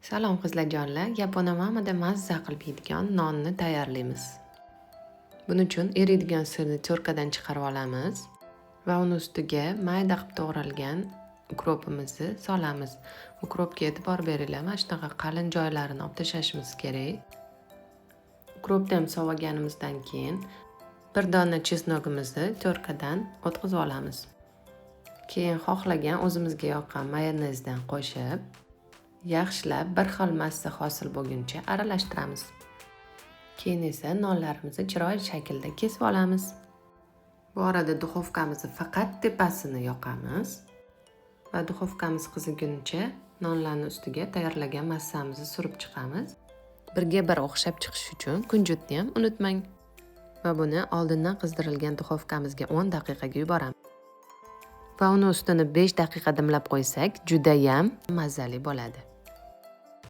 Salom qizlarjonlar, yapona mamada mazza qilib yeydigan nonni tayyorlaymiz. Buning uchun eriydigan sirni cho'rkadan chiqarib olamiz va uni ustiga mayda qilib to'g'ralgan ukropimizni solamiz. Ukropga e'tibor beringlar, mana shunaqa qalin joylarini olib tashlashimiz kerak. Ukropni ham soviganimizdan keyin bir dona chesnogimizni cho'rkadan o'tkazib olamiz. Keyin xohlagan o'zimizga yoqqan mayonezdan qo'shib yaxshilab bir xil massa hosil bo'lguncha aralashtiramiz. Keyin esa nonlarimizni chiroyli shaklda kesib olamiz. Bu orada duxovkamizni faqat tepasini yoqamiz va duxovkamiz qiziguncha nonlarning ustiga tayyorlagan massamizni surib chiqamiz. Birga bir o'xshab chiqish uchun kunjutni ham unutmang. Va buni oldindan qizdirilgan duxovkamizga 10 daqiqaga yuboramiz. Va uni ustini 5 daqiqa dimlab qo'ysak, juda ham mazali bo'ladi.